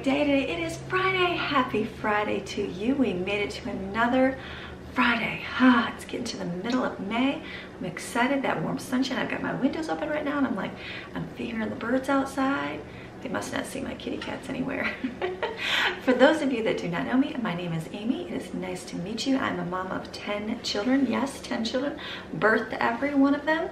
great day today. It is Friday. Happy Friday to you. We made it to another Friday. It's getting to the middle of May. I'm excited. That warm sunshine. I've got my windows open right now and I'm hearing the birds outside. They must not see my kitty cats anywhere. For those of you that do not know me, my name is Amy. It is nice to meet you. I'm a mom of 10 children. Yes, 10 children. Birthed every one of them.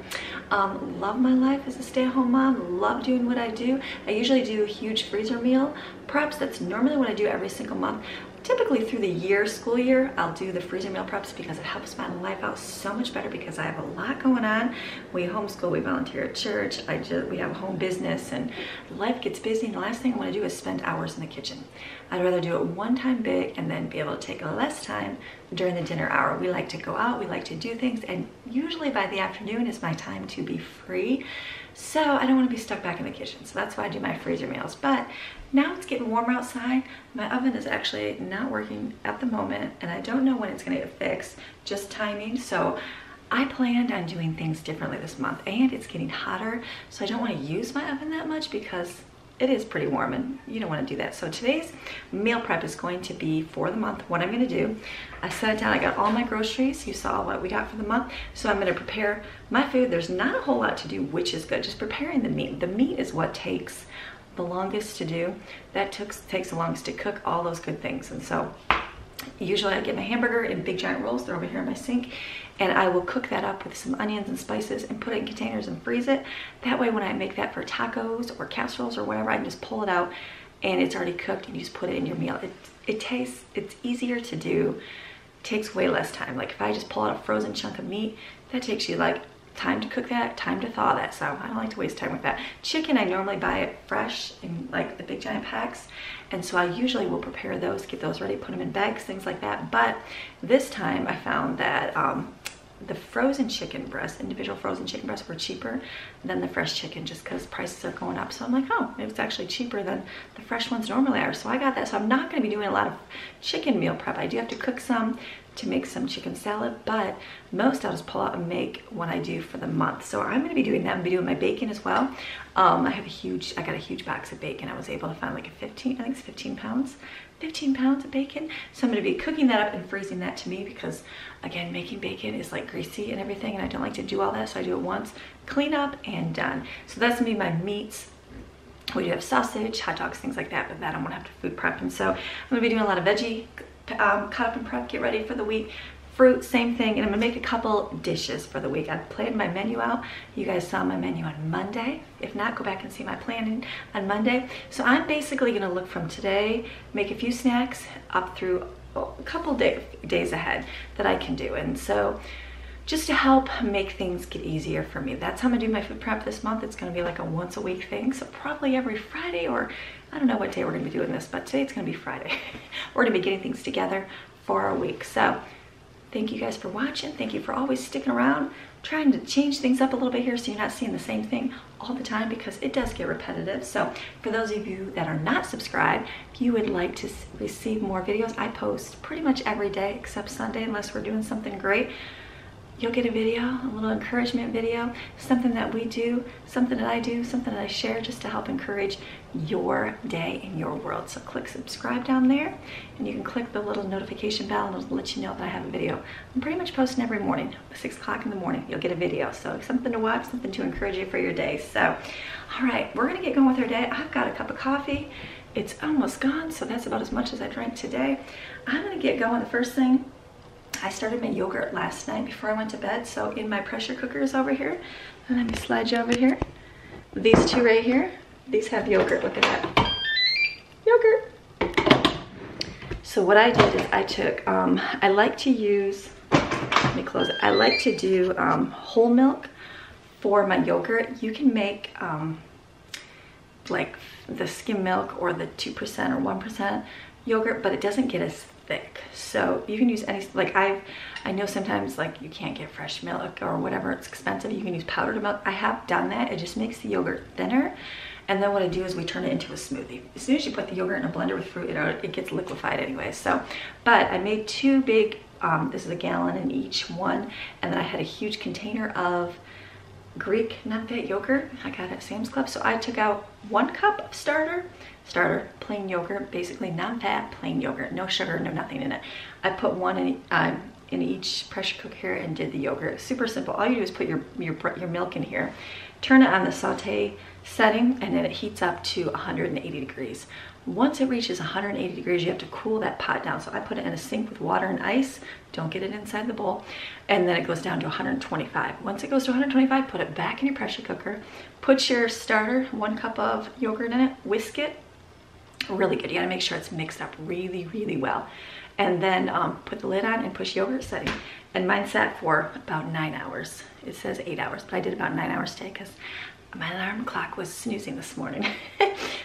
Love my life as a stay-at-home mom. Love doing what I do. I usually do huge freezer meal preps. That's normally what I do every single month. Typically through the year, school year, I'll do the freezer meal preps because it helps my life out so much better because I have a lot going on. We homeschool, we volunteer at church, we have a home business and life gets busy and the last thing I want to do is spend hours in the kitchen. I'd rather do it one time big and then be able to take less time during the dinner hour. We like to go out, we like to do things, and usually by the afternoon is my time to be free. So I don't want to be stuck back in the kitchen. So that's why I do my freezer meals. But now it's getting warmer outside. My oven is actually not working at the moment and I don't know when it's going to get fixed, just timing. So I planned on doing things differently this month and it's getting hotter. So I don't want to use my oven that much because it is pretty warm and you don't want to do that. So today's meal prep is going to be for the month. What I'm going to do, I set it down, I got all my groceries. You saw what we got for the month. So I'm going to prepare my food. There's not a whole lot to do, which is good. Just preparing the meat. The meat is what takes the longest to do. That takes the longest to cook all those good things. And so usually I get my hamburger in big giant rolls. They're over here in my sink. And I will cook that up with some onions and spices and put it in containers and freeze it. That way when I make that for tacos or casseroles or whatever, I can just pull it out and it's already cooked and you just put it in your meal. It's easier to do, takes way less time. Like if I just pull out a frozen chunk of meat, that takes you like time to cook that, time to thaw that. So I don't like to waste time with that. Chicken, I normally buy it fresh in like the big giant packs. And so I usually will prepare those, get those ready, put them in bags, things like that. But this time I found that the frozen chicken breasts, individual frozen chicken breasts were cheaper than the fresh chicken just because prices are going up. So I'm like, oh, it's actually cheaper than the fresh ones normally are. So I got that. So I'm not going to be doing a lot of chicken meal prep. I do have to cook some to make some chicken salad, but most I'll just pull out and make when I do for the month. So I'm going to be doing that. I'm going to be doing my bacon as well. I got a huge box of bacon. I was able to find like I think it's 15 pounds. 15 pounds of bacon. So I'm going to be cooking that up and freezing that to me because again, making bacon is like greasy and everything and I don't like to do all that. So I do it once, clean up and done. So that's going to be my meats. We do have sausage, hot dogs, things like that, but that I'm going to have to food prep. And so I'm going to be doing a lot of veggie cut up and prep, get ready for the week. Fruit, same thing, and I'm gonna make a couple dishes for the week. I've planned my menu out. You guys saw my menu on Monday. If not, go back and see my planning on Monday. So I'm basically gonna look from today, make a few snacks up through a couple days ahead that I can do. And so just to help make things get easier for me. That's how I'm gonna do my food prep this month. It's gonna be like a once a week thing. So probably every Friday, or I don't know what day we're gonna be doing this, but today it's gonna be Friday. We're gonna be getting things together for our week. So thank you guys for watching. Thank you for always sticking around, trying to change things up a little bit here so you're not seeing the same thing all the time because it does get repetitive. So for those of you that are not subscribed, if you would like to receive more videos, I post pretty much every day except Sunday unless we're doing something great. You'll get a video, a little encouragement video, something that we do, something that I do, something that I share just to help encourage your day in your world. So click subscribe down there and you can click the little notification bell and it'll let you know that I have a video. I'm pretty much posting every morning, 6 o'clock in the morning, you'll get a video. So something to watch, something to encourage you for your day. So, all right, we're gonna get going with our day. I've got a cup of coffee. It's almost gone, so that's about as much as I drank today. I'm gonna get going. The first thing, I started my yogurt last night before I went to bed. So in my pressure cookers over here, and let me slide you over here. These two right here, these have yogurt. Look at that. Yogurt. So what I did is I took, I like to use, let me close it. I like to do whole milk for my yogurt. You can make like the skim milk or the 2% or 1% yogurt, but it doesn't get as thick. So you can use any, like I know sometimes like you can't get fresh milk or whatever, it's expensive. You can use powdered milk. I have done that. It just makes the yogurt thinner. And then what I do is we turn it into a smoothie. As soon as you put the yogurt in a blender with fruit, it gets liquefied anyway. So, but I made 2 big, this is a gallon in each one. And then I had a huge container of Greek non-fat yogurt I got at Sam's Club. So I took out 1 cup of starter, plain yogurt, basically non-fat plain yogurt, no sugar, no nothing in it. I put 1 in each pressure cooker here and did the yogurt. Super simple. All you do is put your milk in here, turn it on the saute setting, and then it heats up to 180 degrees. Once it reaches 180 degrees, you have to cool that pot down. So I put it in a sink with water and ice. Don't get it inside the bowl. And then it goes down to 125. Once it goes to 125, put it back in your pressure cooker. Put your starter, 1 cup of yogurt in it, whisk it. Really good. You gotta make sure it's mixed up really, really well. And then put the lid on and push yogurt setting. And mine sat for about 9 hours. It says 8 hours, but I did about 9 hours today because my alarm clock was snoozing this morning.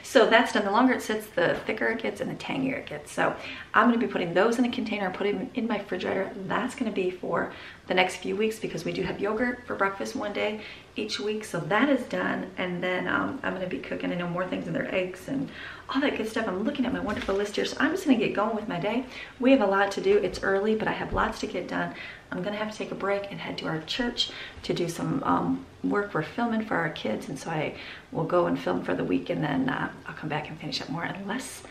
So that's done. The longer it sits, the thicker it gets and the tangier it gets. So I'm going to be putting those in a container and putting them in my refrigerator. That's going to be for the next few weeks because we do have yogurt for breakfast 1 day each week. So that is done. And then I'm going to be cooking, I know, more things in their eggs and all that good stuff. I'm looking at my wonderful list here. So I'm just going to get going with my day. We have a lot to do. It's early, but I have lots to get done. I'm going to have to take a break and head to our church to do some work we're filming for our kids. And so I will go and film for the week, and then I'll come back and finish up more, unless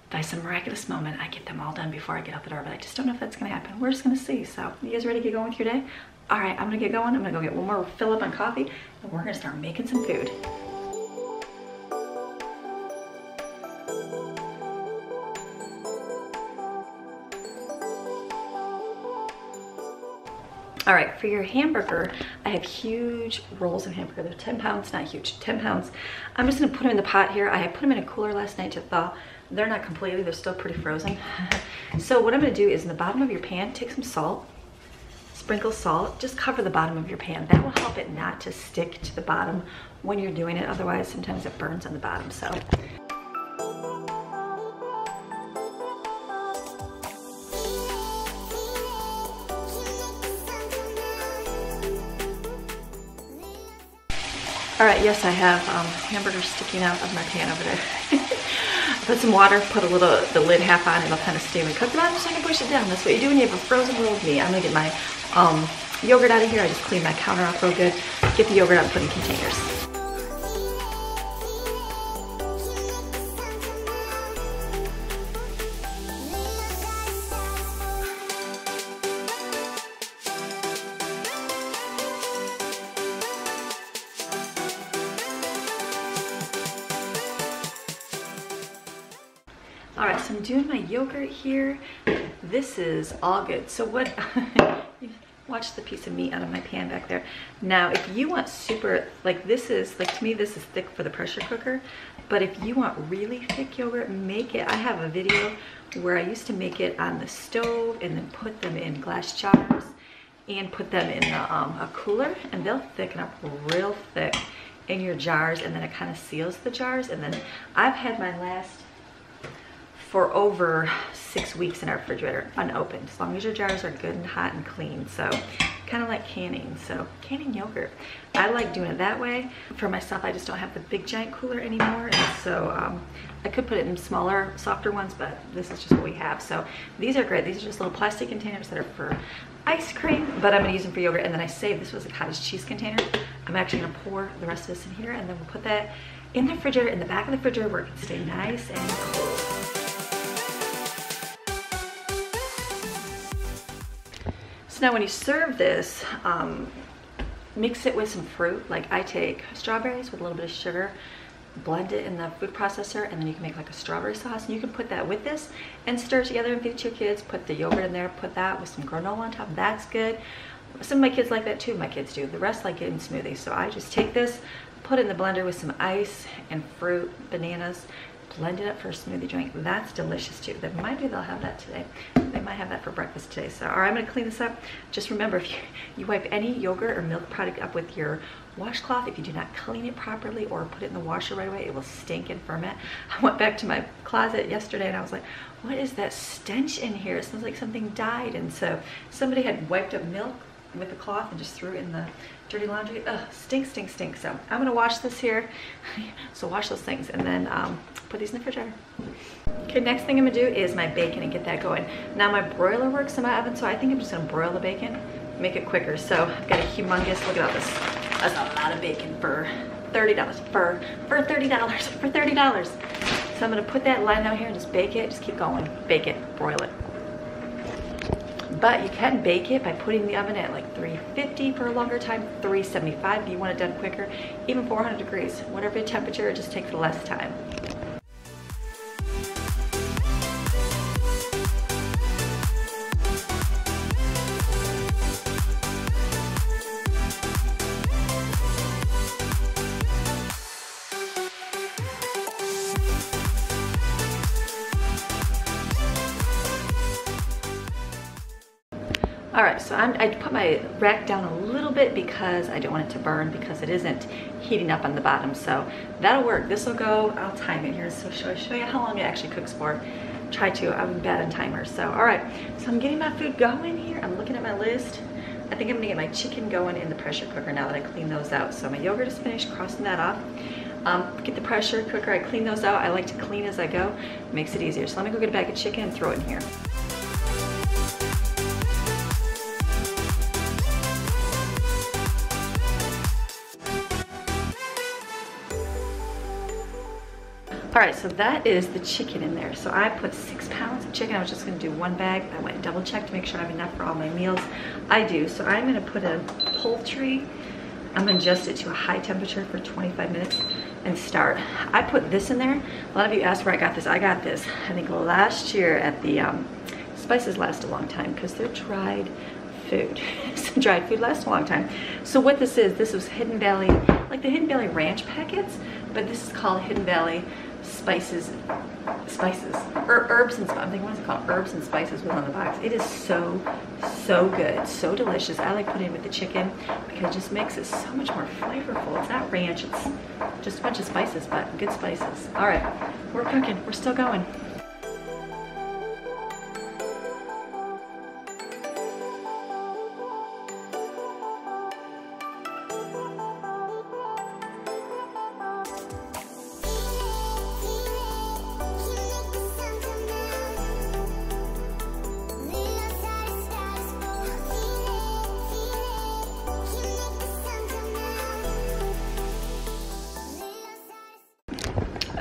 by some miraculous moment I get them all done before I get out the door. But I just don't know if that's going to happen. We're just going to see. So you guys ready to get going with your day? All right, I'm going to get going. I'm going to go get one more fill up on coffee, and we're going to start making some food. All right, for your hamburger, I have huge rolls of hamburger. They're 10 pounds, not huge, 10 pounds. I'm just gonna put them in the pot here. I put them in a cooler last night to thaw. They're not completely, they're still pretty frozen. So what I'm gonna do is in the bottom of your pan, take some salt, sprinkle salt, just cover the bottom of your pan. That will help it not to stick to the bottom when you're doing it. Otherwise, sometimes it burns on the bottom, so. All right, yes, I have hamburgers sticking out of my pan over there. I put some water, put the lid half on, and it'll kind of steam and cook the bottom so I can push it down. That's what you do when you have a frozen rolled meat. I'm gonna get my yogurt out of here. I just cleaned my counter off real good. Get the yogurt out and put in containers. All right, so I'm doing my yogurt here. This is all good. So what, watch the piece of meat out of my pan back there. Now, if you want super, like this is, like to me, this is thick for the pressure cooker. But if you want really thick yogurt, make it. I have a video where I used to make it on the stove and then put them in glass jars and put them in a cooler, and they'll thicken up real thick in your jars, and then it kind of seals the jars. And then I've had mine last for over 6 weeks in our refrigerator unopened, as long as your jars are good and hot and clean. So kind of like canning. So canning yogurt, I like doing it that way. For myself, I just don't have the big giant cooler anymore, and so I could put it in smaller, softer ones, but this is just what we have. So these are great. These are just little plastic containers that are for ice cream, but I'm gonna use them for yogurt. And then I saved, this was a cottage cheese container. I'm actually gonna pour the rest of this in here, and then we'll put that in the refrigerator, in the back of the refrigerator, where it can stay nice and cold. So now when you serve this, mix it with some fruit. Like I take strawberries with a little bit of sugar, blend it in the food processor, and then you can make like a strawberry sauce. And you can put that with this and stir it together and feed it to your kids. Put the yogurt in there, put that with some granola on top. That's good. Some of my kids like that too, my kids do. The rest like it in smoothies. So I just take this, put it in the blender with some ice and fruit, bananas, blend it up for a smoothie drink. That's delicious too. That might be they'll have that today. They might have that for breakfast today. So, all right, I'm gonna clean this up. Just remember, if you wipe any yogurt or milk product up with your washcloth, if you do not clean it properly or put it in the washer right away, it will stink and ferment. I went back to my closet yesterday and I was like, what is that stench in here? It smells like something died. And so somebody had wiped up milk with a cloth and just threw it in the dirty laundry. Ugh, stink, stink, stink. So I'm gonna wash this here. So wash those things and then put these in the refrigerator. Okay, next thing I'm gonna do is my bacon and get that going. Now my broiler works in my oven, so I think I'm just gonna broil the bacon, make it quicker. So I've got a humongous, look at all this That's a lot of bacon for $30. For $30. For $30. So I'm gonna put that line out here and just bake it. Just keep going. Bake it, broil it. But you can bake it by putting in the oven at like 350 for a longer time, 375 if you want it done quicker, even 400 degrees. Whatever the temperature, it just takes less time. All right, so I put my rack down a little bit because I don't want it to burn because it isn't heating up on the bottom. So that'll work. This will go, I'll time it here. So show you how long it actually cooks for. Try to, I'm bad on timers. So, all right, so I'm getting my food going here. I'm looking at my list. I think I'm gonna get my chicken going in the pressure cooker now that I clean those out. So my yogurt is finished, crossing that off. Get the pressure cooker, I clean those out. I like to clean as I go, makes it easier. So let me go get a bag of chicken and throw it in here. All right, so that is the chicken in there. So I put 6 pounds of chicken. I was just gonna do 1 bag. I went and double checked to make sure I have enough for all my meals. I do, so I'm gonna put a poultry, I'm gonna adjust it to a high temperature for 25 minutes and start. I put this in there. A lot of you asked where I got this. I got this, I think last year at the, spices last a long time because they're dried food. So dried food lasts a long time. So what this was Hidden Valley, like the Hidden Valley Ranch packets, but this is called Hidden Valley spices, or herbs and, I'm thinking, what is it called? Herbs and spices was on the box. It is so good, so delicious. I like putting it with the chicken because it just makes it so much more flavorful. It's not ranch, it's just a bunch of spices, but good spices. All right, we're cooking, we're still going.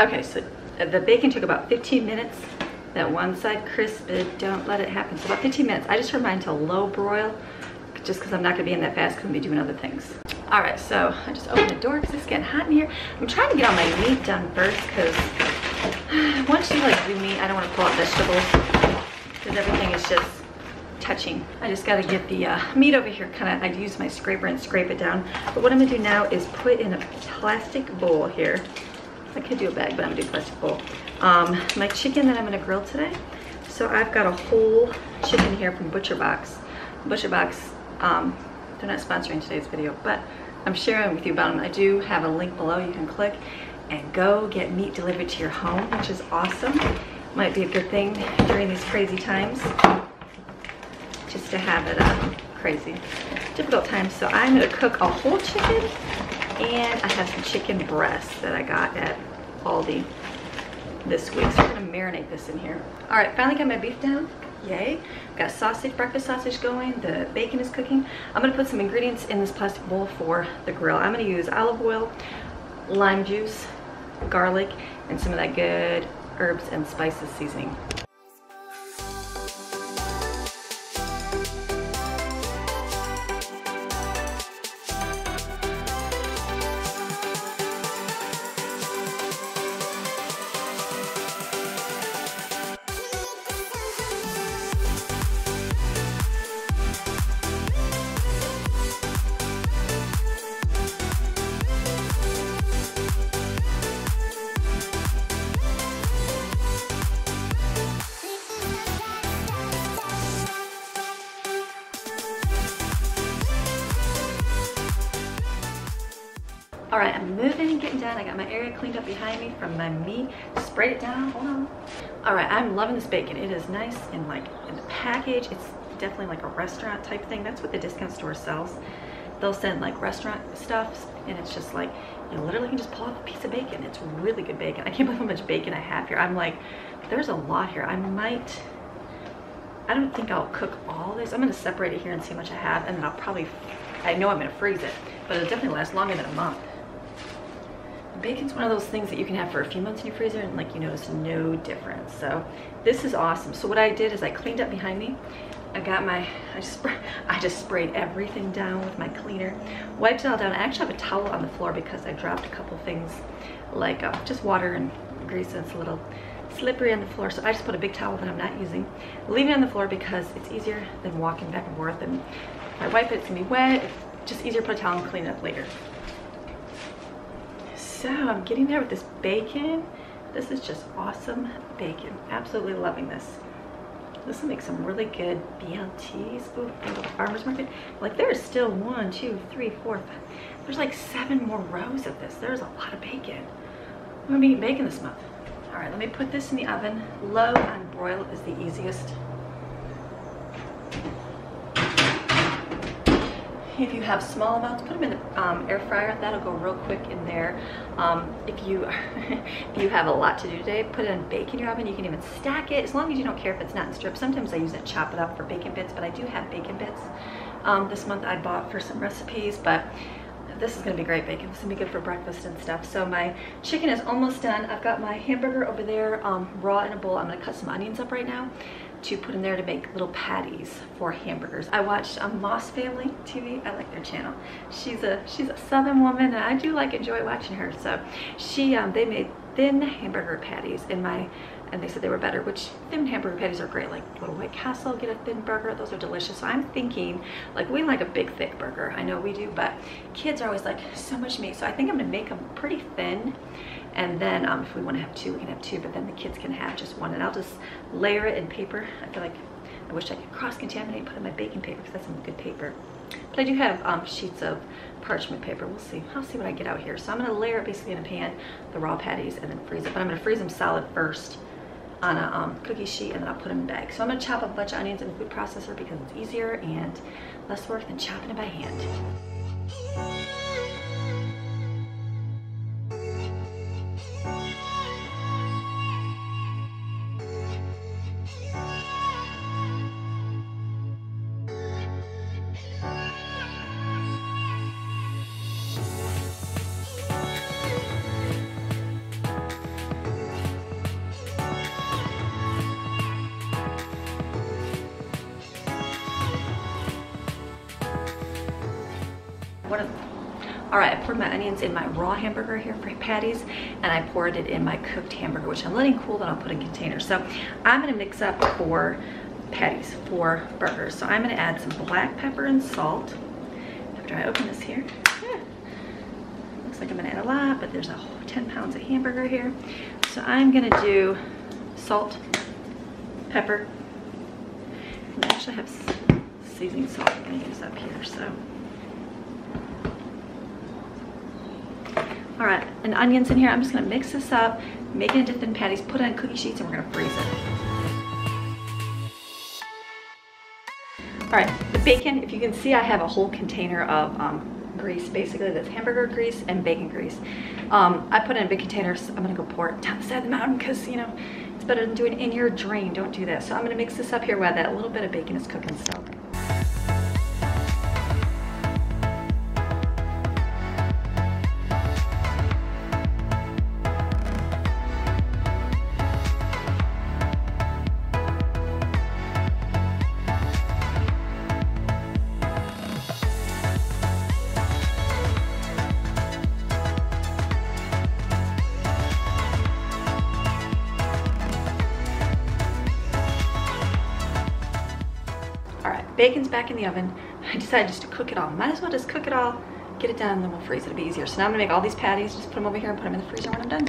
Okay, so the bacon took about 15 minutes. That one side crisped, don't let it happen. So about 15 minutes. I just turned mine to low broil just because I'm not gonna be in that fast because I'm gonna be doing other things. All right, so I just opened the door because it's getting hot in here. I'm trying to get all my meat done first because once you like do meat, I don't want to pull out vegetables because everything is just touching. I just got to get the meat over here. I use my scraper and scrape it down. But what I'm gonna do now is put in a plastic bowl here. I could do a bag, but I'm gonna do a plastic bowl. My chicken that I'm gonna grill today. So I've got a whole chicken here from Butcher Box. Butcher Box, they're not sponsoring today's video, but I'm sharing with you about them. I do have a link below you can click and go get meat delivered to your home, which is awesome. Might be a good thing during these crazy times, just to have it crazy, difficult times. So I'm gonna cook a whole chicken, and I have some chicken breasts that I got at Aldi this week. So I'm gonna marinate this in here. All right, finally got my beef down. Yay. Got sausage, breakfast sausage going. The bacon is cooking. I'm gonna put some ingredients in this plastic bowl for the grill. I'm gonna use olive oil, lime juice, garlic, and some of that good herbs and spices seasoning. All right, I'm moving and getting done. I got my area cleaned up behind me from my meat. Sprayed it down, hold on. All right, I'm loving this bacon. It is nice and like in the package. It's definitely like a restaurant type thing. That's what the discount store sells. They'll send like restaurant stuff, and it's just like, you literally can just pull off a piece of bacon. It's really good bacon. I can't believe how much bacon I have here. I'm like, there's a lot here. I don't think I'll cook all this. I'm gonna separate it here and see how much I have, and then I'll probably, I know I'm gonna freeze it. but it'll definitely last longer than a month. Bacon's one of those things that you can have for a few months in your freezer and like you notice no difference. So this is awesome. So what I did is I cleaned up behind me. I got my, I just sprayed everything down with my cleaner, wiped it all down. I actually have a towel on the floor because I dropped a couple things like just water and grease, and it's a little slippery on the floor. So I just put a big towel that I'm not using, leave it on the floor because it's easier than walking back and forth. And if I wipe it, it's gonna be wet. It's just easier to put a towel and clean it up later. So I'm getting there with this bacon. This is just awesome bacon. Absolutely loving this. This will make some really good BLTs. Ooh, go to the farmer's market. Like there's still 1, 2, 3, 4, 5. There's like 7 more rows of this. There's a lot of bacon. I'm gonna be eating bacon this month. All right, let me put this in the oven. Low on broil is the easiest. If you have small amounts, put them in the air fryer. That'll go real quick in there. If you if you have a lot to do today, put it in bake in your oven. You can even stack it, as long as you don't care if it's not in strips. Sometimes I use it, chop it up for bacon bits, but I do have bacon bits. This month I bought for some recipes, but this is gonna be great bacon. This is gonna be good for breakfast and stuff. So my chicken is almost done. I've got my hamburger over there raw in a bowl. I'm gonna cut some onions up right now to put in there to make little patties for hamburgers. I watched Moss Family TV. I like their channel. She's a Southern woman, and I do enjoy watching her. So they made thin hamburger patties and they said they were better, which thin hamburger patties are great. Like go to White Castle, get a thin burger. Those are delicious. So I'm thinking, like, we like a big thick burger. I know we do, but kids are always like so much meat. So I think I'm gonna make them pretty thin. And then if we want to have 2, we can have 2, but then the kids can have just 1. And I'll just layer it in paper. I feel like I wish I could cross-contaminate and put in my baking paper because that's some good paper. But I do have sheets of parchment paper. We'll see. I'll see what I get out here. So I'm going to layer it basically in a pan, the raw patties, and then freeze it. But I'm going to freeze them solid first on a cookie sheet, and then I'll put them in bags. So I'm going to chop up a bunch of onions in the food processor because it's easier and less work than chopping it by hand. All right, I poured my onions in my raw hamburger here for patties, and I poured it in my cooked hamburger, which I'm letting cool, then I'll put in containers. So I'm gonna mix up 4 patties, 4 burgers. So I'm gonna add some black pepper and salt. After I open this here, looks like I'm gonna add a lot, but there's a whole 10 pounds of hamburger here. So I'm gonna do salt, pepper, and I actually have seasoning salt I'm gonna use up here, so. All right, and onions in here. I'm just gonna mix this up, make it into thin patties, put it on cookie sheets, and we're gonna freeze it. All right, the bacon, if you can see, I have a whole container of grease, basically. That's hamburger grease and bacon grease. I put it in big containers. I'm gonna go pour it down the side of the mountain because, you know, it's better than doing it in your drain. Don't do that. So I'm gonna mix this up here while that little bit of bacon is cooking still. Bacon's back in the oven. I decided just to cook it all. Might as well just cook it all, get it done, and then we'll freeze it. It'll be easier. So now I'm gonna make all these patties, just put them over here and put them in the freezer when I'm done.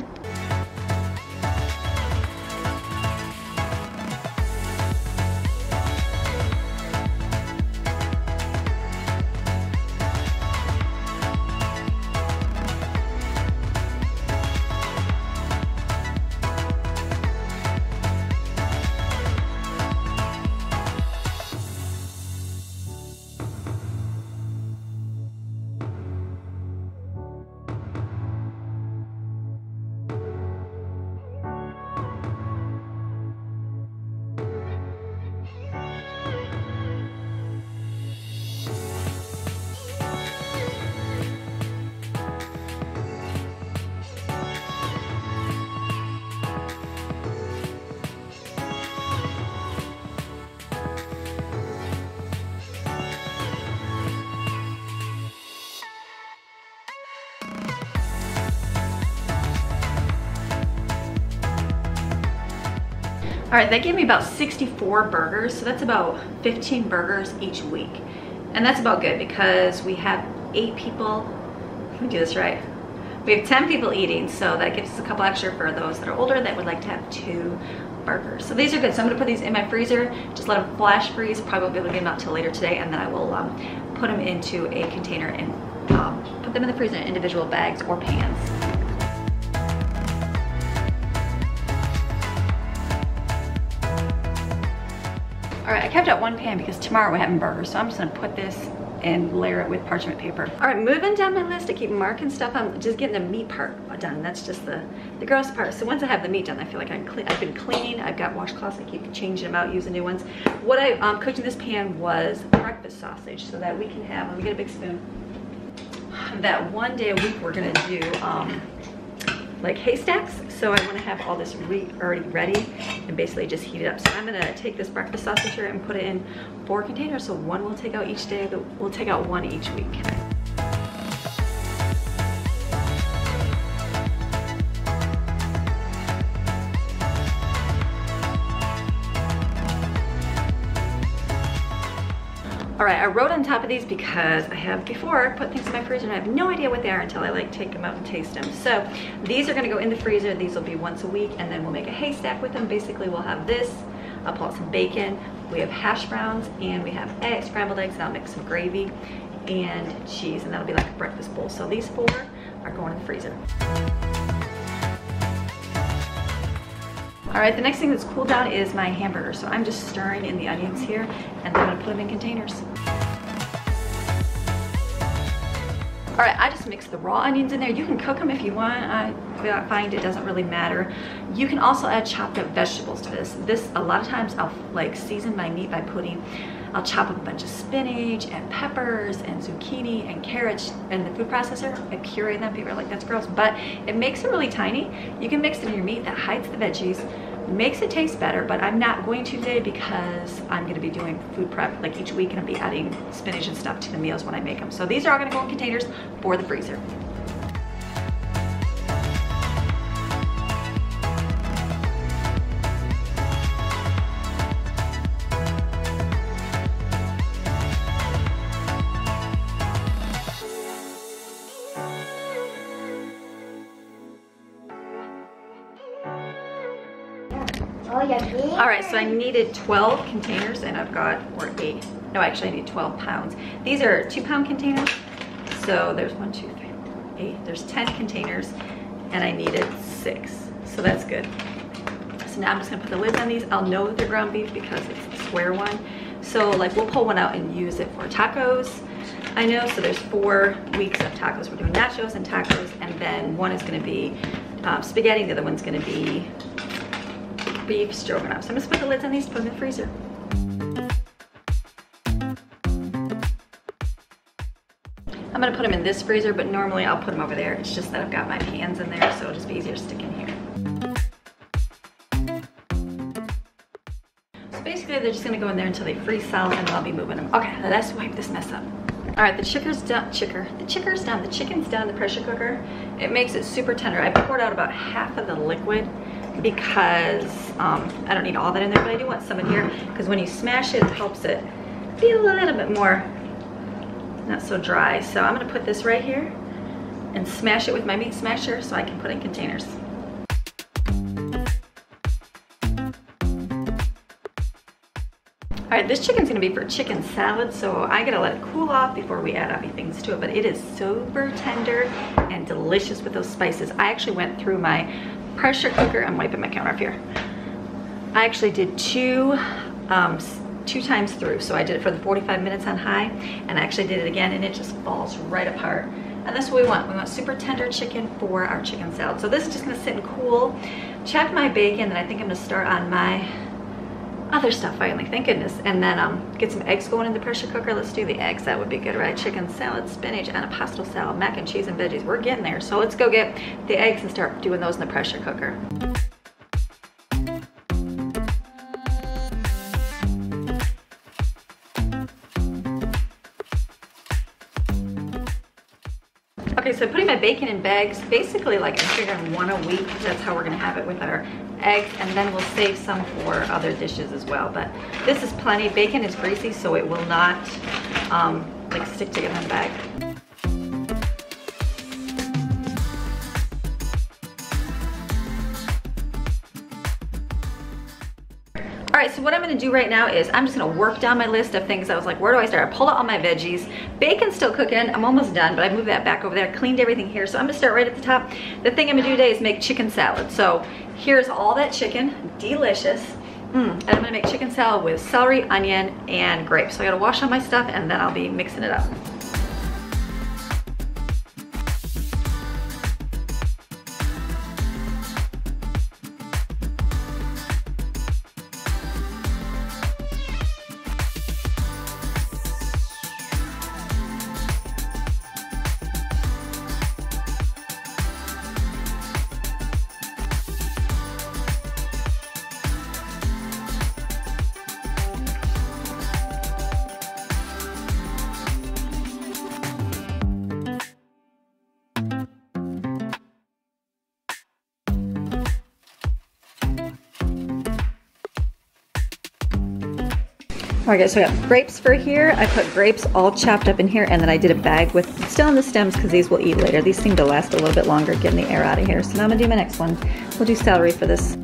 right, they gave me about 64 burgers, so that's about 15 burgers each week. And that's about good because we have 8 people. Let me do this right. We have 10 people eating, so that gives us a couple extra for those that are older that would like to have 2 burgers. So these are good. So I'm gonna put these in my freezer, just let them flash freeze, probably be able to get them out till later today, and then I will put them into a container and put them in the freezer in individual bags or pans. All right, I kept out 1 pan because tomorrow we're having burgers, so I'm just gonna put this and layer it with parchment paper. All right, moving down my list, I keep marking stuff. I'm just getting the meat part done. That's just the gross part. So once I have the meat done, I feel like I've been cleaning. I've got washcloths. I keep changing them out, using new ones. What I cooked in this pan was breakfast sausage, so that we can have, let me get a big spoon, that one day a week we're gonna do like haystacks. So I want to have all this already ready and basically just heat it up. So I'm going to take this breakfast sausage here and put it in 4 containers. So 1 we'll take out each day, we'll take out 1 each week. All right, I wrote on top of these because I have before put things in my freezer and I have no idea what they are until I like take them out and taste them. So these are gonna go in the freezer. These will be once a week, and then we'll make a haystack with them. Basically, we'll have this, I'll pull out some bacon, we have hash browns, and we have eggs, scrambled eggs, and I'll mix some gravy and cheese, and that'll be like a breakfast bowl. So these 4 are going in the freezer. All right, the next thing that's cooled down is my hamburger. So I'm just stirring in the onions here, and then I'm gonna put them in containers. All right, I just mixed the raw onions in there. You can cook them if you want. I find it doesn't really matter. You can also add chopped up vegetables to this. A lot of times I'll like season my meat by I'll chop up a bunch of spinach and peppers and zucchini and carrots in the food processor. I puree them. People are like, that's gross, but it makes it really tiny. You can mix it in your meat. That hides the veggies, makes it taste better, but I'm not going to today because I'm going to be doing food prep like each week, and I'll be adding spinach and stuff to the meals when I make them. So these are all going to go in containers for the freezer. All right, so I needed 12 containers, and I've got, or 8. No, actually I need 12 pounds. These are 2-pound containers. So there's 1, 2, 3, 4, 8. There's 10 containers, and I needed 6. So that's good. So now I'm just gonna put the lids on these. I'll know that they're ground beef because it's the square one. So like we'll pull one out and use it for tacos. I know, so there's 4 weeks of tacos. We're doing nachos and tacos, and then one is gonna be spaghetti, the other one's gonna be beef stroganoff. So I'm just gonna put the lids on these, put them in the freezer. I'm gonna put them in this freezer, but normally I'll put them over there. It's just that I've got my pans in there, so it'll just be easier to stick in here. So basically they're just gonna go in there until they freeze solid, and then I'll be moving them. Okay, let's wipe this mess up. All right, the chicken's done, the pressure cooker. It makes it super tender. I poured out about half of the liquid because I don't need all that in there, but I do want some in here because when you smash it, it helps it be a little bit more not so dry. So I'm gonna put this right here and smash it with my meat smasher so I can put it in containers. All right, this chicken's gonna be for chicken salad, so I gotta let it cool off before we add any things to it, but it is super tender and delicious with those spices. I actually went through my pressure cooker. I'm wiping my counter off here. I actually did two times through. So I did it for the 45 minutes on high, and I actually did it again, and it just falls right apart. And that's what we want. We want super tender chicken for our chicken salad. So this is just gonna sit and cool. Check my bacon, and I think I'm gonna start on my other stuff finally, thank goodness. And then get some eggs going in the pressure cooker. Let's do the eggs, that would be good, right? Chicken salad, spinach, and a pasta salad, mac and cheese and veggies. We're getting there. So let's go get the eggs and start doing those in the pressure cooker. Okay, so putting my bacon in bags, basically like I'm figuring 1 a week. That's how we're gonna have it with our eggs, and then we'll save some for other dishes as well. But this is plenty. Bacon is greasy, so it will not like stick together in the bag. All right, so what I'm gonna do right now is I'm just gonna work down my list of things. I was like, where do I start? I pulled out all my veggies. Bacon's still cooking. I'm almost done, but I moved that back over there, cleaned everything here. So I'm gonna start right at the top. The thing I'm gonna do today is make chicken salad. So here's all that chicken, delicious. And I'm gonna make chicken salad with celery, onion, and grapes. So I gotta wash all my stuff and then I'll be mixing it up. All right guys, so I got grapes for here. I put grapes all chopped up in here, and then I did a bag with still in the stems because these will eat later. These seem to last a little bit longer getting the air out of here. So now I'm gonna do my next one. We'll do celery for this.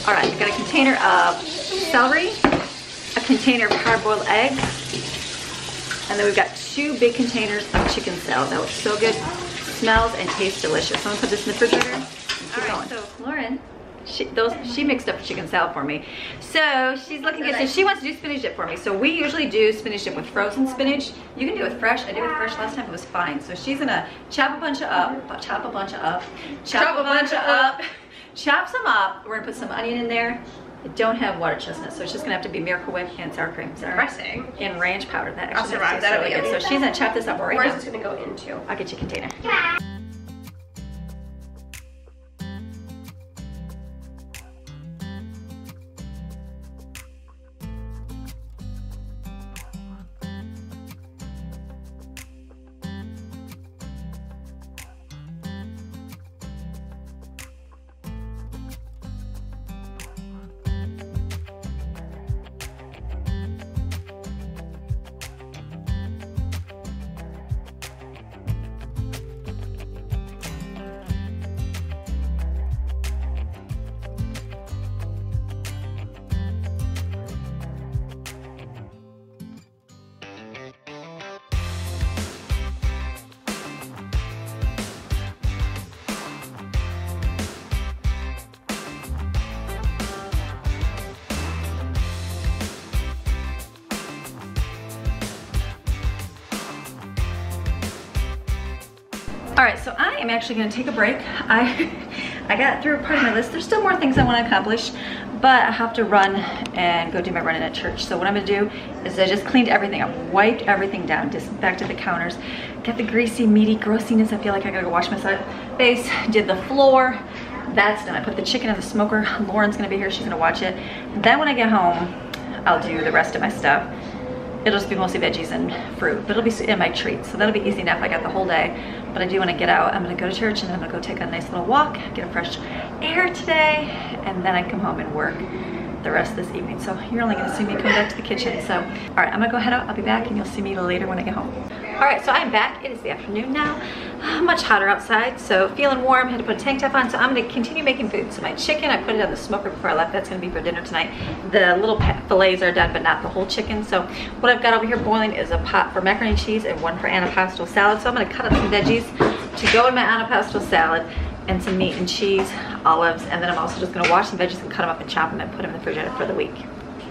All right, I've got a container of celery, a container of hard-boiled eggs, and then we've got 2 big containers of chicken salad. That looks so good, smells and tastes delicious. So I'm gonna put this in the refrigerator and keep going. So Lauren, she mixed up the chicken salad for me. So she's looking good. So she wants to do spinach dip for me. So we usually do spinach dip with frozen spinach. You can do it with fresh. I did it with fresh last time, it was fine. So she's gonna chop some up. We're gonna put some onion in there. I don't have water chestnut, so it's just gonna have to be Miracle Whip and sour cream. Depressing. And ranch powder. That actually I'll survive. That'll be good. So she's gonna chop this up right now. Where's this gonna go into? I'll get you a container. All right, so I am actually gonna take a break. I got through part of my list. There's still more things I wanna accomplish, but I have to run and go do my running at church. So what I'm gonna do is I just cleaned everything up, wiped everything down, disinfected the counters, got the greasy, meaty grossiness. I feel like I gotta go wash my face, did the floor. That's done. I put the chicken in the smoker. Lauren's gonna be here, she's gonna watch it. Then when I get home, I'll do the rest of my stuff. It'll just be mostly veggies and fruit, but it'll be in my treats, so that'll be easy enough. I got the whole day, but I do want to get out. I'm going to go to church and I'm going to go take a nice little walk, get a fresh air today, and then I come home and work the rest of this evening. So you're only going to see me come back to the kitchen. So, all right, I'm going to go head out. I'll be back and you'll see me later when I get home. All right, so I'm back. It is the afternoon now. Much hotter outside, so feeling warm. Had to put a tank top on, so I'm going to continue making food. So my chicken, I put it on the smoker before I left. That's going to be for dinner tonight. The little fillets are done, but not the whole chicken. So what I've got over here boiling is a pot for macaroni and cheese and one for antipasto salad. So I'm going to cut up some veggies to go in my antipasto salad and some meat and cheese, olives, and then I'm also just going to wash some veggies and cut them up and chop them and put them in the refrigerator for the week.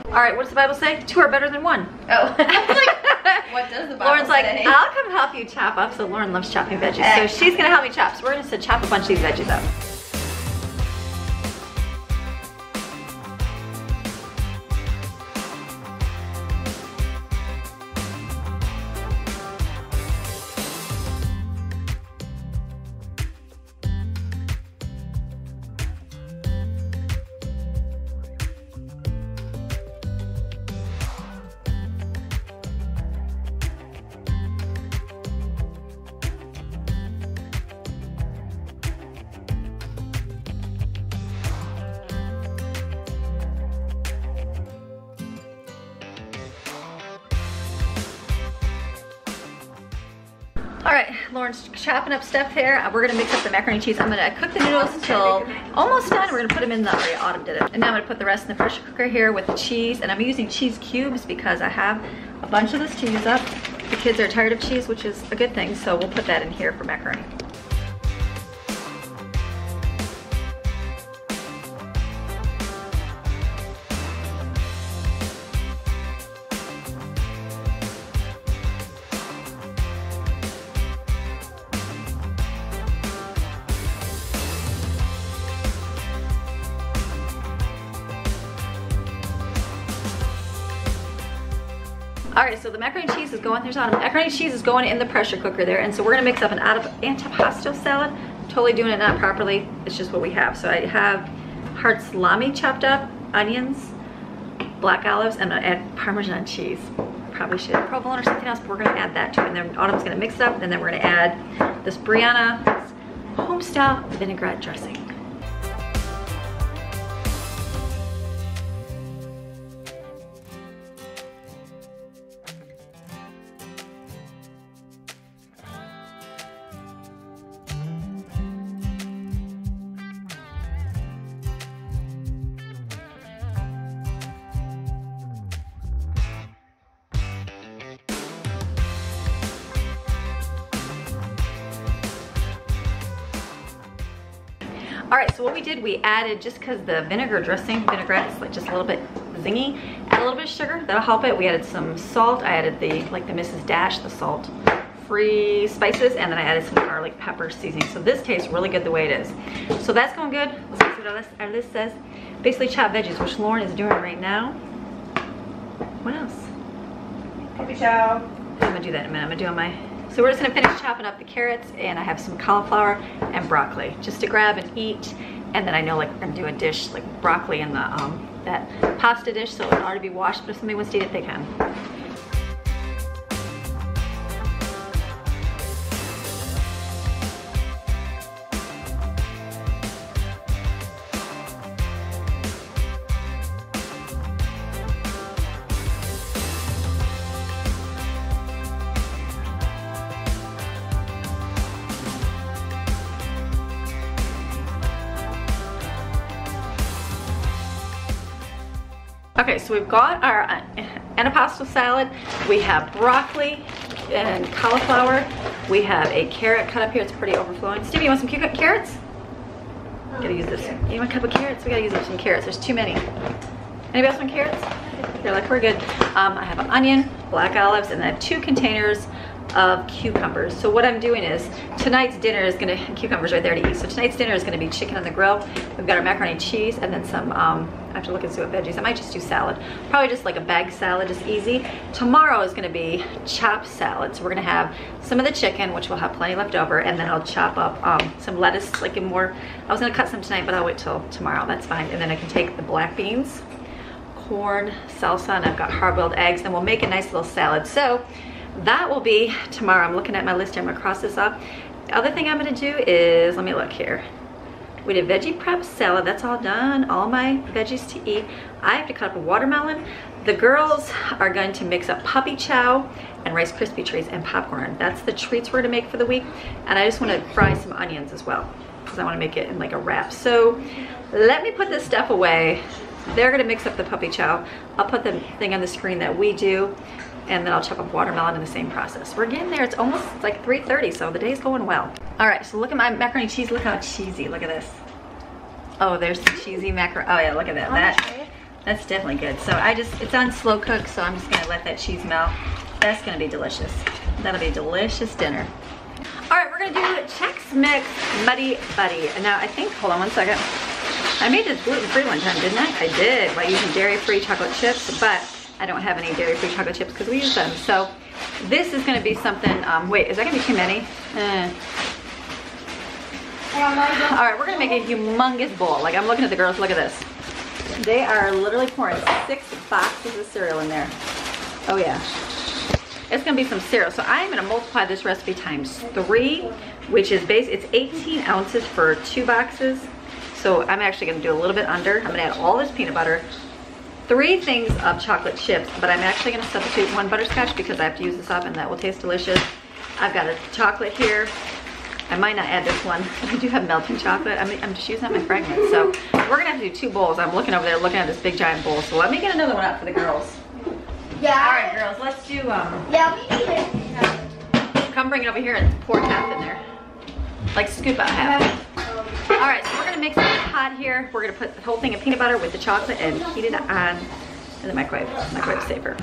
All right, what does the Bible say? 2 are better than 1. Oh, like, what does the Bible Lauren's like, say? I'll come help you chop up. So Lauren loves chopping veggies. So she's gonna help me chop. So we're gonna chop a bunch of these veggies up. All right, Lauren's chopping up stuff here. We're gonna mix up the macaroni and cheese. I'm gonna cook the noodles until almost done. We're gonna put them in the, Autumn did it. And now I'm gonna put the rest in the pressure cooker here with the cheese. And I'm using cheese cubes because I have a bunch of this cheese up. The kids are tired of cheese, which is a good thing. So we'll put that in here for macaroni. All right, so the macaroni and cheese is going, macaroni and cheese is going in the pressure cooker there, and so we're gonna mix up an antipasto salad. Totally doing it not properly, it's just what we have. So I have hard salami chopped up, onions, black olives, and I'm gonna add Parmesan cheese. Probably should have provolone or something else, but we're gonna add that too. And then Autumn's gonna mix it up, and then we're gonna add this Brianna home-style vinaigrette dressing. All right, so what we did, we added, just because the vinaigrette is like just a little bit zingy, add a little bit of sugar, that'll help it. We added some salt. I added the Mrs. Dash, the salt-free spices, and then I added some garlic pepper seasoning. So this tastes really good the way it is. So that's going good. Let's see what our list says. Basically chopped veggies, which Lauren is doing right now. What else? Baby chow. I'm gonna do that in a minute. I'm gonna do on my... So we're just gonna finish chopping up the carrots, and I have some cauliflower and broccoli just to grab and eat. And then I know like we're gonna do a dish like broccoli in the that pasta dish, so it'll already be washed, but if somebody wants to eat it, they can. Okay, so we've got our antipasto salad. We have broccoli and cauliflower. We have a carrot cut up here. It's pretty overflowing. Stevie, you want some carrots? Gotta use this. You want a couple carrots? We gotta use some carrots. There's too many. Anybody else want carrots? They're like, we're good. I have an onion, black olives, and then 2 containers of cucumbers. So what I'm doing is tonight's dinner is gonna, cucumbers right there to eat. So tonight's dinner is gonna be chicken on the grill. We've got our macaroni and cheese, and then some, I have to look and see what veggies. I might just do salad. Probably just like a bag salad, just easy. Tomorrow is gonna be chopped salad. So we're gonna have some of the chicken, which we'll have plenty left over, and then I'll chop up some lettuce, like in more, I was gonna cut some tonight, but I'll wait till tomorrow, that's fine. And then I can take the black beans, corn, salsa, and I've got hard-boiled eggs, and we'll make a nice little salad. So that will be tomorrow. I'm looking at my list here. I'm gonna cross this up. The other thing I'm gonna do is, let me look here. We did veggie prep salad, that's all done. All my veggies to eat. I have to cut up a watermelon. The girls are going to mix up puppy chow and Rice Krispie treats and popcorn. That's the treats we're gonna make for the week. And I just wanna fry some onions as well, because I wanna make it in like a wrap. So let me put this stuff away. They're gonna mix up the puppy chow. I'll put the thing on the screen that we do, and then I'll chop up watermelon in the same process. We're getting there. It's almost like 3:30, so the day's going well. All right, so look at my macaroni and cheese. Look how cheesy. Look at this. Oh, there's the cheesy macaroni. Oh yeah, look at that. That's definitely good. So it's on slow cook, so I'm just gonna let that cheese melt. That's gonna be delicious. That'll be a delicious dinner. All right, we're gonna do Chex Mix Muddy Buddy. And now I think, hold on one second. I made this gluten-free one time, didn't I? I did, by using dairy-free chocolate chips, but I don't have any dairy-free chocolate chips because we use them. So this is gonna be something, wait, is that gonna be too many? All right, we're gonna make a humongous bowl. Like, I'm looking at the girls, look at this. They are literally pouring 6 boxes of cereal in there. Oh yeah. It's gonna be some cereal. So I'm gonna multiply this recipe times 3, which is it's 18 ounces for 2 boxes. So I'm actually gonna do a little bit under. I'm gonna add all this peanut butter, 3 things of chocolate chips, but I'm actually gonna substitute 1 butterscotch because I have to use this up and that will taste delicious. I've got a chocolate here. I might not add this one. I do have melting chocolate. I'm just using up my fragments. So we're gonna have to do 2 bowls. I'm looking over there looking at this big giant bowl. So let me get another one out for the girls. Yeah. All right, girls, let's do, yeah, we need it. come bring it over here and pour half in there. Like scoop out half. All right, so we're gonna mix in the pot here. We're gonna put the whole thing of peanut butter with the chocolate and heat it on in the microwave. Microwave safer.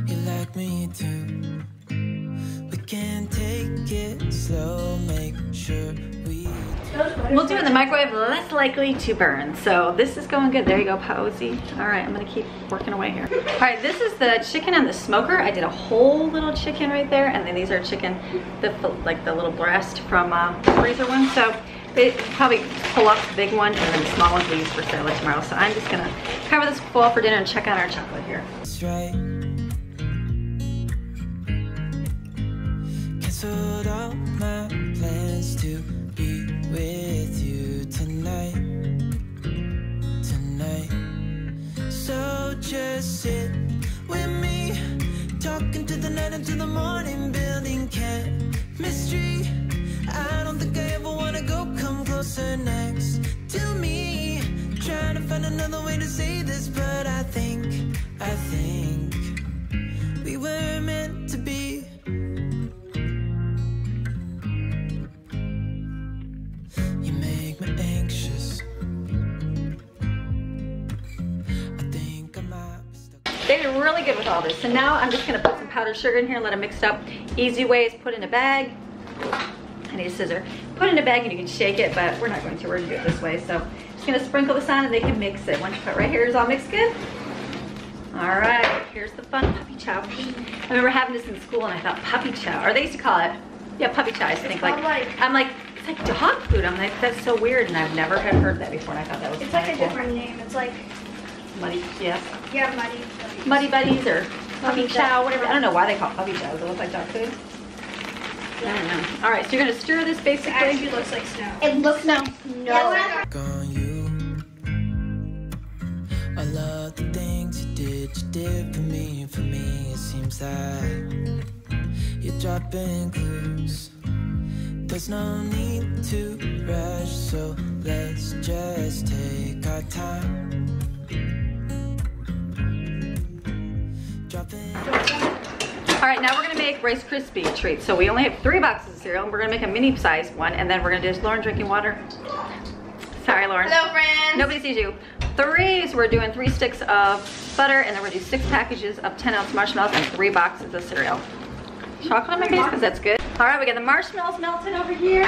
You like me too. We can take it slow, make sure we'll do it in the microwave, less likely to burn. So this is going good. There you go, Posy. All right, I'm gonna keep working away here. All right, this is the chicken on the smoker. I did a whole little chicken right there, and then these are chicken, like the little breast from the freezer one. So they probably pull up the big one, and then the small ones we use for salad tomorrow. So I'm just gonna cover this bowl for dinner and check out our chocolate here. That's right. Canceled all my plans to be with you tonight. So just sit with me, talking to the night until the morning, building chemistry. I don't think I ever wanna go come closer next to me. Trying to find another way to say this, but I think we were meant to be. You make me anxious. I think I might be stuck. They did really good with all this. So now I'm just gonna put some powdered sugar in here and let it mix up. Easy way is put in a bag. I need a scissor. Put it in a bag and you can shake it, but we're not going to. We're gonna do it this way. So I'm just gonna sprinkle this on and they can mix it. Once you put right here, is all mixed good? All right, here's the fun puppy chow. I remember having this in school and I thought puppy chow, or they used to call it, yeah, puppy chow. I think I'm like, it's like dog food. I'm like, that's so weird, and I've never had heard that before, and I thought that was It's like a cool. different name. It's like Muddy, yes. Yeah, muddy. Muddy buddies or puppy chow, whatever. I don't know why they call it puppy chow. Does it look like dog food? I don't know. All right, so you're gonna stir this basically. It actually looks like snow. It looks no. On you. I love the things you did for me. It seems like you're dropping clues. There's no need to rush, so let's just take our time. Dropping. All right, now we're gonna make Rice Krispie treats. So we only have 3 boxes of cereal, and we're gonna make a mini size one, and then we're gonna do, is Lauren drinking water? Sorry, Lauren. Hello, friends. Nobody sees you. 3, so we're doing 3 sticks of butter, and then we're gonna do 6 packages of 10-ounce marshmallows and 3 boxes of cereal. Chocolate on my face, because that's good. All right, we got the marshmallows melted over here.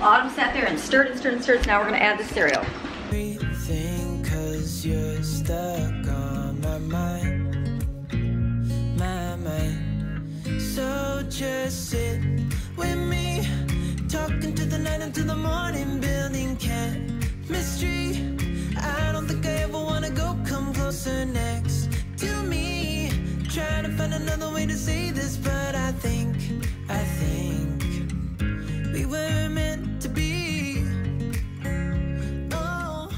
Autumn sat there and stirred and stirred and stirred, so now we're gonna add the cereal. Everything 'cause you're stuck on my mind, my mind. So just sit with me, talking to the night until the morning, building chemistry. I don't think I ever wanna go, come closer next to me. Trying to find another way to say this, but I think we were meant to be. Oh,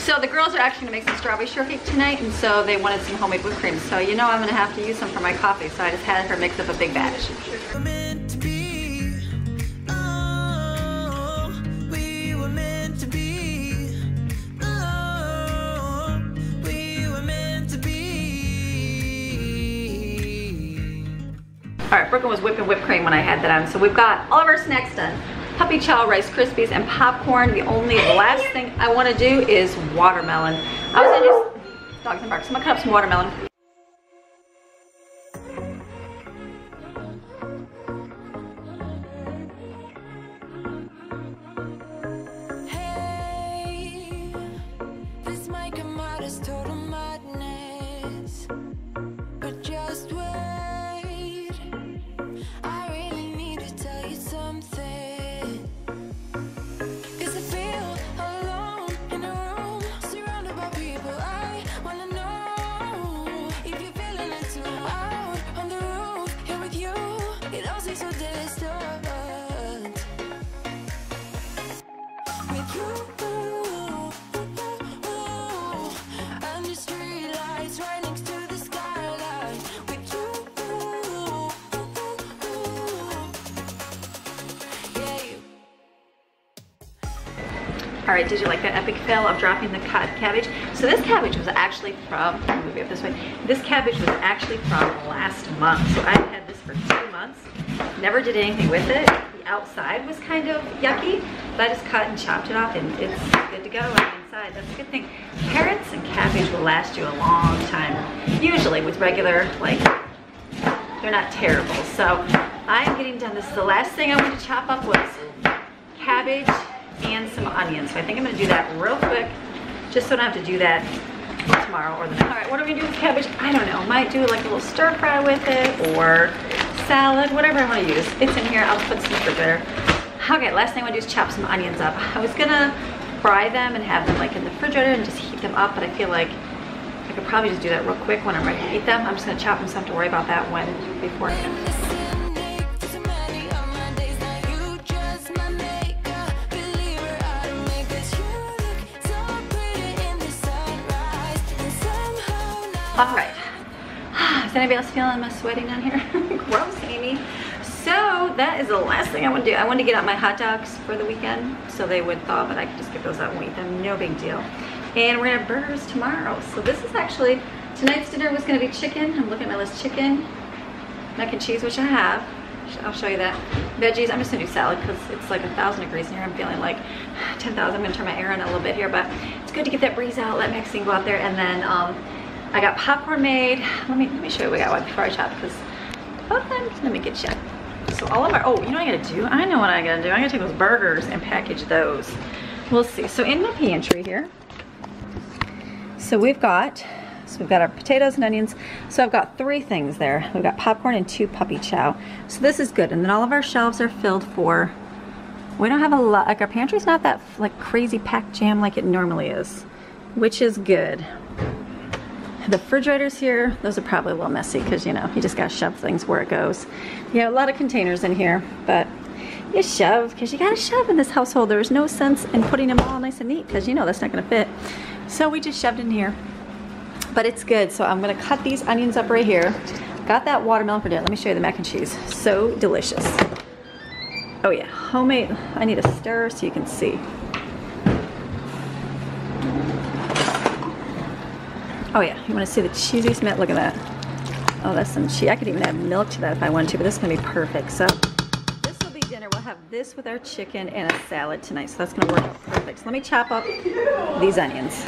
So the girls are actually gonna make some strawberry shortcake tonight, and so they wanted some homemade whipped cream. So you know I'm gonna have to use some for my coffee, so I just had her mix up a big batch. we're meant to be. Oh, we were meant to be. Oh, we were meant to be. All right, Brooklyn was whipping whipped cream when I had that on. So we've got all of our snacks done. Puppy chow, Rice Krispies, and popcorn. The last thing I want to do is watermelon. I was gonna just, dogs and barks, I'm gonna cut up some watermelon. Hey, this might come out as total madness, but just wait. I really need to tell you something, 'cause I feel alone in a room, surrounded by people. I wanna know if you're feeling it too. Out on the roof, here with you, it all seems so distant. With you, under streetlights, right next to the skyline. With you, yeah. All right, did you like that epic fail of dropping the cabbage? So this cabbage was actually from, let me move it up this way. This cabbage was actually from last month. So I had this for 2 months. Never did anything with it. The outside was kind of yucky, but I just cut and chopped it off, and it's good to go on the inside. That's a good thing. Carrots and cabbage will last you a long time. Usually with regular, like, they're not terrible. So I'm getting done. This is the last thing I wanted to chop up was cabbage and some onions. So I think I'm gonna do that real quick, just so I don't have to do that tomorrow or the next. All right, what are we gonna do with cabbage? I don't know. Might do like a little stir fry with it, or salad, whatever I want to use. It's in here. I'll put some in the refrigerator. Okay, last thing I want to do is chop some onions up. I was gonna fry them and have them like in the refrigerator and just heat them up, but I feel like I could probably just do that real quick when I'm ready to eat them. I'm just gonna chop them, so I don't have to worry about that beforehand. All right. Is anybody else feeling my sweating down here? Gross, Amy. So that is the last thing I want to do. I wanted to get out my hot dogs for the weekend so they would thaw, but I could just get those out and eat them. No big deal. And we're gonna have burgers tomorrow. So this is actually, tonight's dinner was gonna be chicken. I'm looking at my list: chicken, mac and cheese, which I have. I'll show you that. Veggies, I'm just gonna do salad because it's like 1,000 degrees in here. I'm feeling like 10,000. I'm gonna turn my air on a little bit here, but it's good to get that breeze out, let Maxine go out there. And then I got popcorn made. Let me show you what I got one before I chop, because let me get you. So all of our, oh, you know what I gotta do? I know what I gotta do. I'm gonna take those burgers and package those. We'll see. So in my pantry here, so we've got our potatoes and onions. So I've got 3 things there. We've got popcorn and 2 puppy chow. So this is good. And then all of our shelves are filled for, we don't have a lot, like our pantry's not that like crazy packed jam like it normally is, which is good. The refrigerators here, those are probably a little messy because, you know, you just gotta shove things where it goes. You have a lot of containers in here, but you shove, because you gotta shove in this household. There's no sense in putting them all nice and neat, because you know that's not gonna fit. So we just shoved in here, but it's good. So I'm gonna cut these onions up right here. Got that watermelon for dinner. Let me show you the mac and cheese. So delicious. Oh yeah, homemade. I need a stir so you can see. Oh yeah, you want to see the cheesy smell? Look at that. Oh, that's some cheese. I could even add milk to that if I wanted to, but this is going to be perfect. So this will be dinner. We'll have this with our chicken and a salad tonight. So that's going to work out perfect. So let me chop up these onions.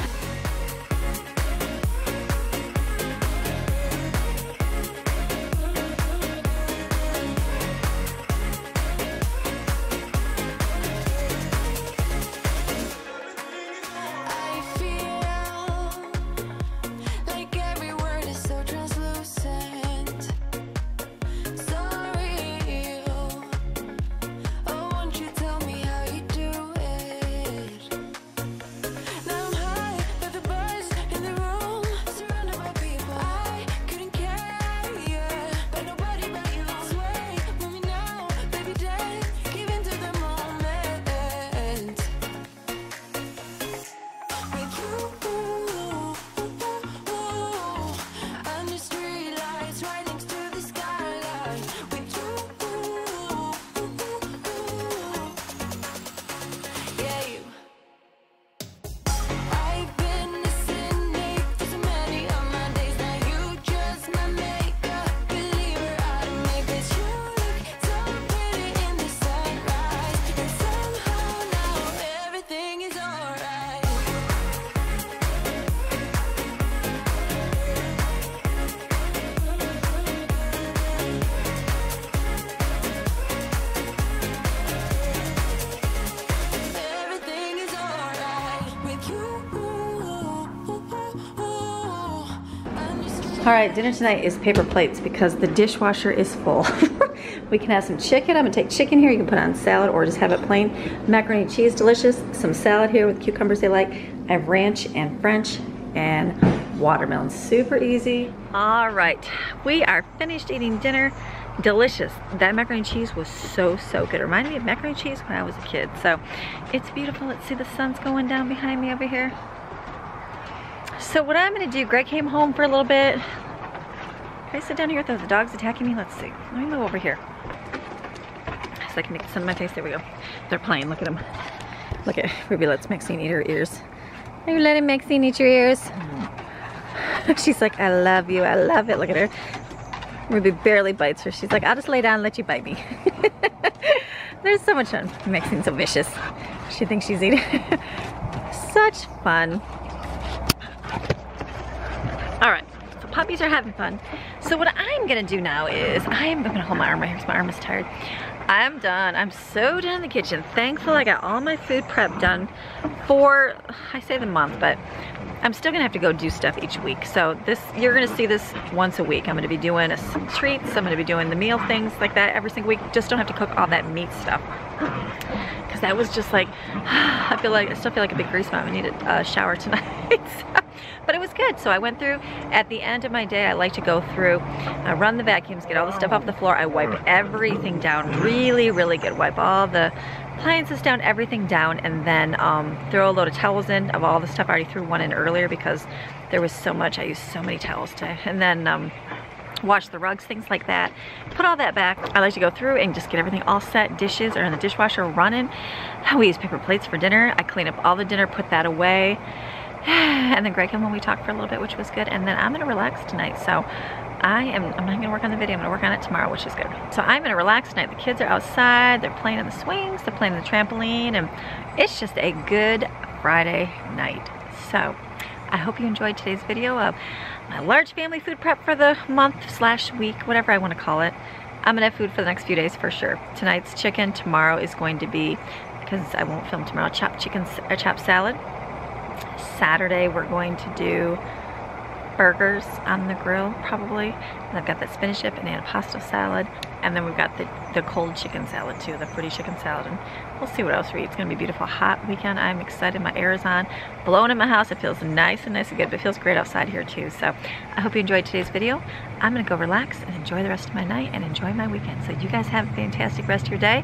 All right, dinner tonight is paper plates because the dishwasher is full. We can have some chicken. I'm gonna take chicken here. You can put it on salad or just have it plain. Macaroni and cheese, delicious. Some salad here with cucumbers they like. I have ranch and French and watermelon. Super easy. All right, we are finished eating dinner. Delicious. That macaroni and cheese was so good. It reminded me of macaroni and cheese when I was a kid. So it's beautiful. Let's see, the sun's going down behind me over here. So what I'm gonna do, Greg came home for a little bit. Can I sit down here with the dogs attacking me? Let's see. Let me move over here so I can make some of my face. There we go. They're playing. Look at them. Look at Ruby. Let's Maxine eat her ears. Are you letting Maxine eat your ears? She's like, I love you. I love it. Look at her. Ruby barely bites her. She's like, I'll just lay down and let you bite me. There's so much fun. Maxine's so vicious. She thinks she's eating. Such fun. All right, so puppies are having fun. So what I'm gonna do now is I'm gonna hold my arm right here because my arm is tired. I'm done. I'm so done in the kitchen. Thankful I got all my food prep done for, I say the month, but I'm still gonna have to go do stuff each week. So this, you're gonna see this once a week. I'm gonna be doing some treats. I'm gonna be doing the meal things like that every single week. Just don't have to cook all that meat stuff. Because that was just like, I still feel like a big grease bomb. I needed a shower tonight. But it was good. So I went through, at the end of my day, I like to go through, run the vacuums, get all the stuff off the floor. I wipe everything down really good. Wipe all the appliances down, everything down, and then throw a load of towels in of all the stuff. I already threw one in earlier because there was so much. I used so many towels today. And then wash the rugs, things like that. Put all that back. I like to go through and just get everything all set. Dishes are in the dishwasher running. We use paper plates for dinner. I clean up all the dinner, put that away. And then Greg came when we talked for a little bit, which was good. And then I'm gonna relax tonight. So I'm not gonna work on the video. I'm gonna work on it tomorrow, which is good. So I'm gonna relax tonight. The kids are outside. They're playing in the swings. They're playing in the trampoline. And it's just a good Friday night. So I hope you enjoyed today's video of my large family food prep for the month/week, whatever I want to call it. I'm gonna have food for the next few days for sure. Tonight's chicken. Tomorrow is going to be, because I won't film tomorrow, chopped salad. Saturday we're going to do burgers on the grill probably. And I've got that spinach dip and pasta salad. And then we've got the cold chicken salad too, the fruity chicken salad. And we'll see what else we eat. It's gonna be a beautiful hot weekend. I'm excited. My air is on, blowing in my house. It feels nice and good, but it feels great outside here too. So I hope you enjoyed today's video. I'm gonna go relax and enjoy the rest of my night and enjoy my weekend. So you guys have a fantastic rest of your day,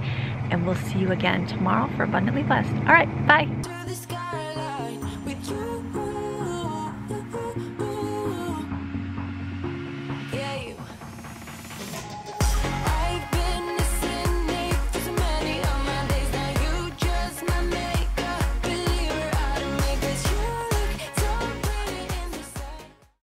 and we'll see you again tomorrow for Abundantly Blessed. All right, bye.